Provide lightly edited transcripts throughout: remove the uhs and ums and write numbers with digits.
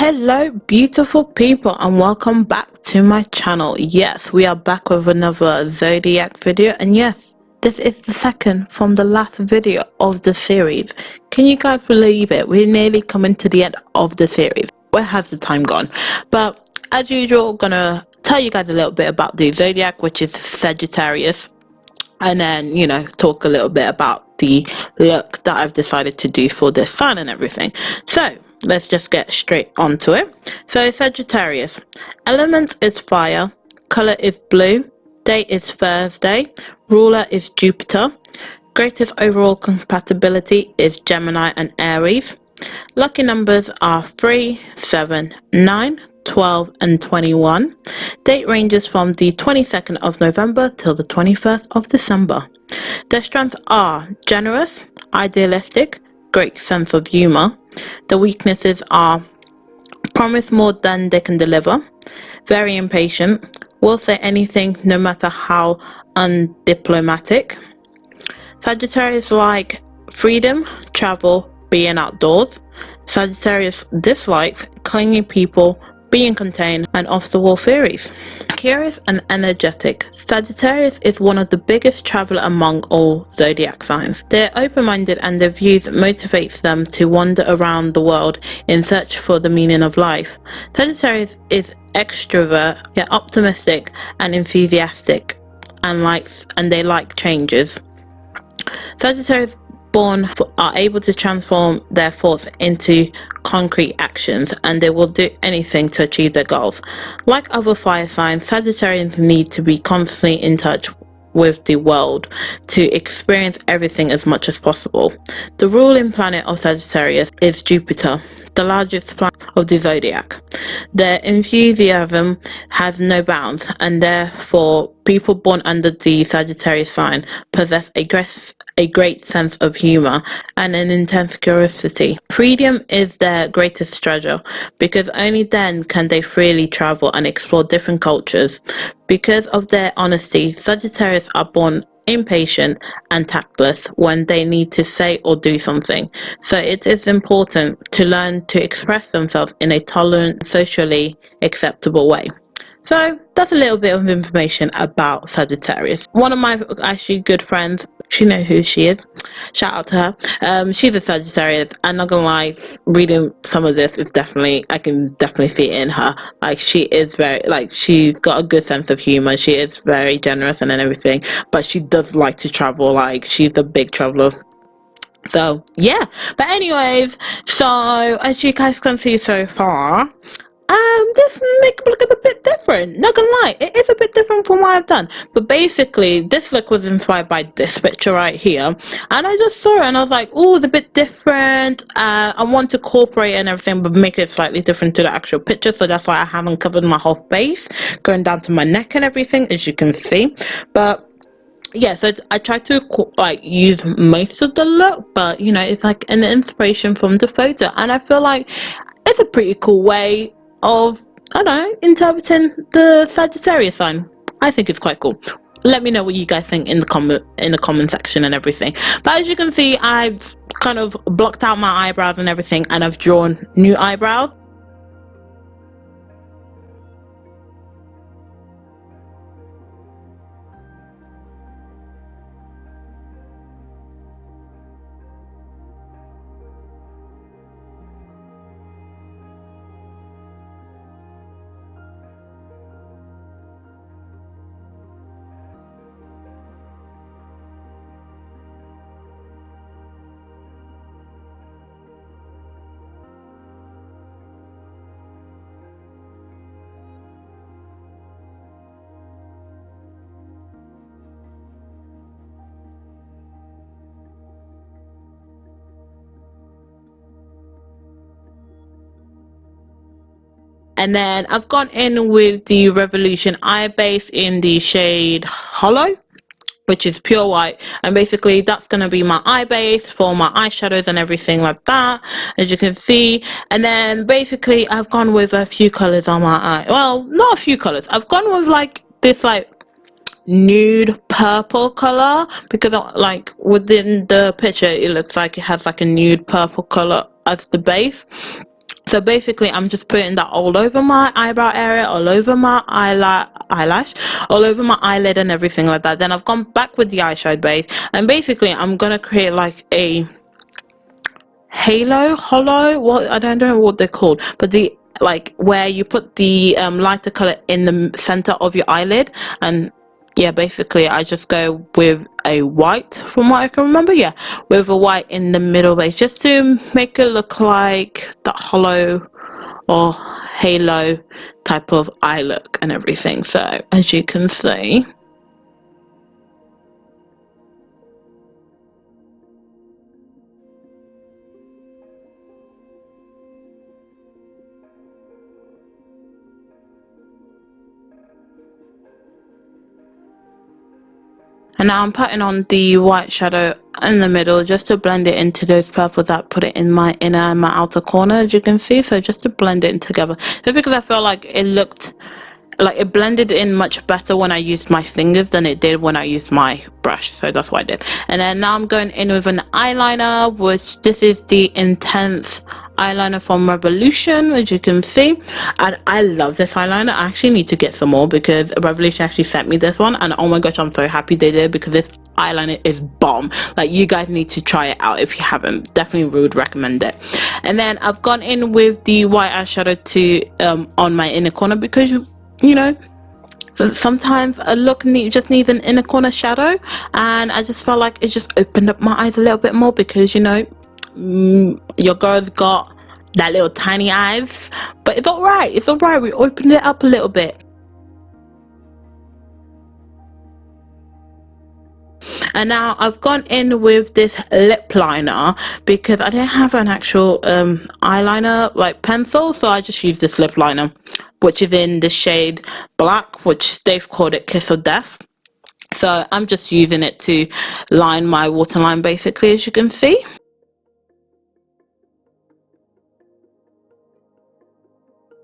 Hello beautiful people, and welcome back to my channel. Yes, we are back with another Zodiac video, and yes, this is the second from the last video of the series. Can you guys believe it? We're nearly coming to the end of the series. Where has the time gone? But as usual, gonna tell you guys a little bit about the Zodiac, which is Sagittarius, and then talk a little bit about the look that I've decided to do for this sign and everything. So let's just get straight onto it. So Sagittarius, element is fire, color is blue, date is Thursday, ruler is Jupiter, greatest overall compatibility is Gemini and Aries. Lucky numbers are 3, 7, 9, 12 and 21. Date ranges from the 22nd of November till the 21st of December. Their strengths are generous, idealistic, great sense of humor. The weaknesses are promise more than they can deliver, very impatient, will say anything no matter how undiplomatic. Sagittarius like freedom, travel, being outdoors. Sagittarius dislikes clingy people, being contained, and off-the-wall theories. Curious and energetic, Sagittarius is one of the biggest traveler among all zodiac signs. They're open-minded and their views motivates them to wander around the world in search for the meaning of life. Sagittarius is extrovert, yet optimistic and enthusiastic, and they like changes. Sagittarius born are able to transform their thoughts into concrete actions, and they will do anything to achieve their goals. Like other fire signs, Sagittarians need to be constantly in touch with the world to experience everything as much as possible. The ruling planet of Sagittarius is Jupiter, the largest planet of the zodiac. Their enthusiasm has no bounds, and therefore people born under the Sagittarius sign possess a great sense of humor and an intense curiosity. Freedom is their greatest treasure, because only then can they freely travel and explore different cultures. Because of their honesty, Sagittarius are born impatient and tactless when they need to say or do something. So it is important to learn to express themselves in a tolerant, socially acceptable way. So that's a little bit of information about Sagittarius. One of my actually good friends, she knows who she is, shout out to her. She's a Sagittarius, and not gonna lie, reading some of this is I can definitely see it in her. Like, she is very, she's got a good sense of humor, she is very generous and everything, but she does like to travel. Like, she's a big traveler. So yeah, but anyways, so as you guys can see so far, this makeup look a bit different. Not gonna lie, it is a bit different from what I've done. But basically, this look was inspired by this picture right here, and I just saw it and I was like, oh, it's a bit different. I want to incorporate and everything, but make it slightly different to the actual picture. So that's why I haven't covered my whole face, going down to my neck and everything, as you can see. But yeah, so I tried to use most of the look, but it's like an inspiration from the photo, and I feel like it's a pretty cool way of, I don't know, interpreting the Sagittarius sign. I think it's quite cool. Let me know what you guys think in the comment section and everything. But as you can see, I've kind of blocked out my eyebrows and everything, and I've drawn new eyebrows. And then I've gone in with the Revolution eye base in the shade Hollow, which is pure white, and basically that's going to be my eye base for my eyeshadows and everything like that, as you can see. And then basically I've gone with a few colors on my eye. Well, not a few colors. I've gone with this nude purple color, because within the picture it looks like it has a nude purple color as the base. So basically, I'm just putting that all over my eyebrow area, all over my eyelash, all over my eyelid and everything like that. Then I've gone back with the eyeshadow base, and basically I'm gonna create like a hollow, what, I don't know what they're called, but the, like, where you put the lighter color in the center of your eyelid. And yeah, basically I just go with a white, from what I can remember, yeah, with a white in the middle base, just to make it look like that hollow or halo type of eye look and everything. So as you can see, and now I'm putting on the white shadow in the middle just to blend it into those purples that put it in my inner and my outer corner, as you can see. So just to blend it in together, just because I felt like it looked like it blended in much better when I used my fingers than it did when I used my brush. So that's what I did. And then now I'm going in with an eyeliner, which this is the Intense eyeliner from Revolution, as you can see. And I love this eyeliner. I actually need to get some more because Revolution actually sent me this one, and oh my gosh, I'm so happy they did, because this eyeliner is bomb. Like, you guys need to try it out if you haven't. Definitely would recommend it. And then I've gone in with the white eyeshadow to on my inner corner, because you know, sometimes a look just needs an inner corner shadow, and I just felt like it just opened up my eyes a little bit more, because, you know, your girl's got that little tiny eyes, but it's alright, it's alright, we opened it up a little bit. And now I've gone in with this lip liner because I didn't have an actual eyeliner like pencil, so I just used this lip liner, which is in the shade Black, which they've called it Kiss of Death. So I'm just using it to line my waterline, basically, as you can see.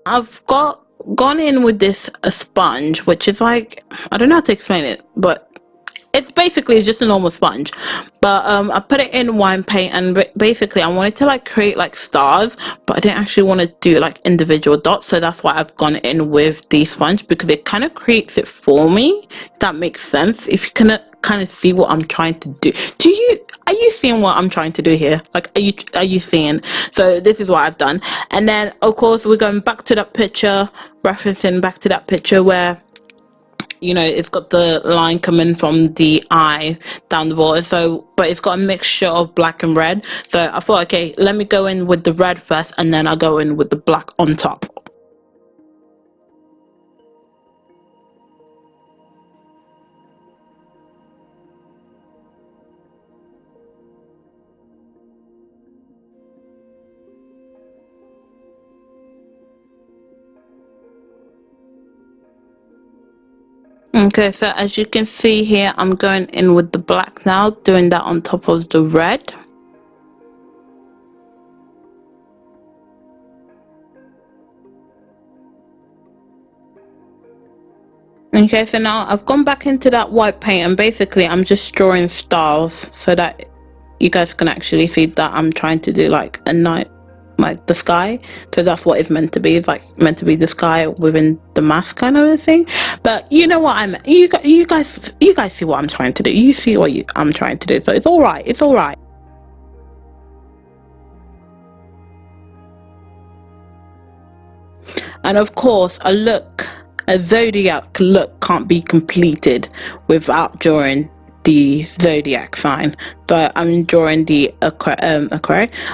I've gone in with this sponge, which is like, I don't know how to explain it, but it's basically just a normal sponge, but I put it in wine paint, and basically I wanted to like create like stars, but I didn't actually want to do like individual dots, so that's why I've gone in with the sponge, because it kind of creates it for me, if that makes sense. If you can kind of see what I'm trying to do. Are you seeing what I'm trying to do here? Like, are you seeing? So this is what I've done. And then of course we're going back to that picture, referencing back to that picture where, you know, it's got the line coming from the eye down the border, so, but it's got a mixture of black and red, so I thought, okay, let me go in with the red first, and then I'll go in with the black on top. Okay, so as you can see here, I'm going in with the black now, doing that on top of the red. Okay, so now I've gone back into that white paint, and basically I'm just drawing stars so that you guys can actually see that I'm trying to do like a night, like the sky. So that's what it's meant to be, like meant to be the sky within the mask kind of a thing. But you know what you guys see what I'm trying to do. You see what I'm trying to do. So it's all right. It's all right. And of course, a Zodiac look can't be completed without drawing the Zodiac sign. So I'm drawing the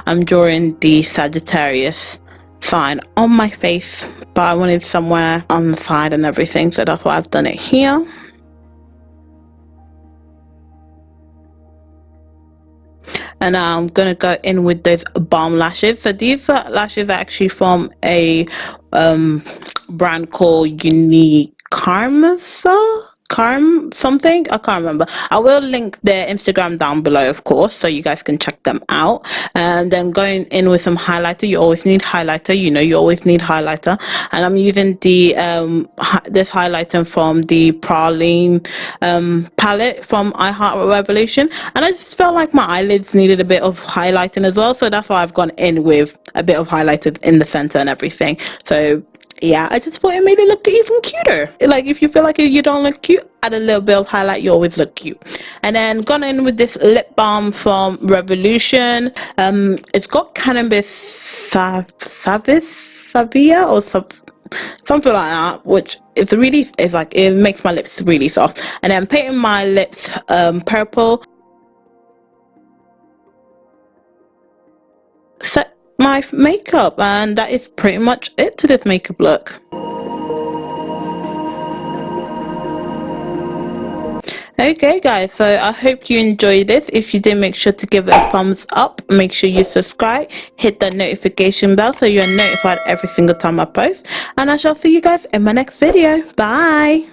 I'm drawing the Sagittarius sign on my face, but I wanted somewhere on the side and everything, so that's why I've done it here. And I'm gonna go in with those Balm lashes. So these lashes are actually from a brand called Unique Karmasa. something, I can't remember. I will link their Instagram down below, of course, so you guys can check them out. And then going in with some highlighter. You always need highlighter, you know, you always need highlighter. And I'm using the this highlighter from the Praline palette from iHeart Revolution, and I just felt like my eyelids needed a bit of highlighting as well, so that's why I've gone in with a bit of highlighter in the center and everything. So yeah, I just thought it made it look even cuter. Like, if you feel like you don't look cute, add a little bit of highlight, you always look cute. And then gone in with this lip balm from Revolution. It's got cannabis savia or something like that, which is really, it's like, it makes my lips really soft. And then painting my lips purple. Set my makeup, and that is pretty much it to this makeup look. Okay guys, so I hope you enjoyed this. If you did, make sure to give it a thumbs up, make sure you subscribe, hit that notification bell so you're notified every single time I post, and I shall see you guys in my next video. Bye.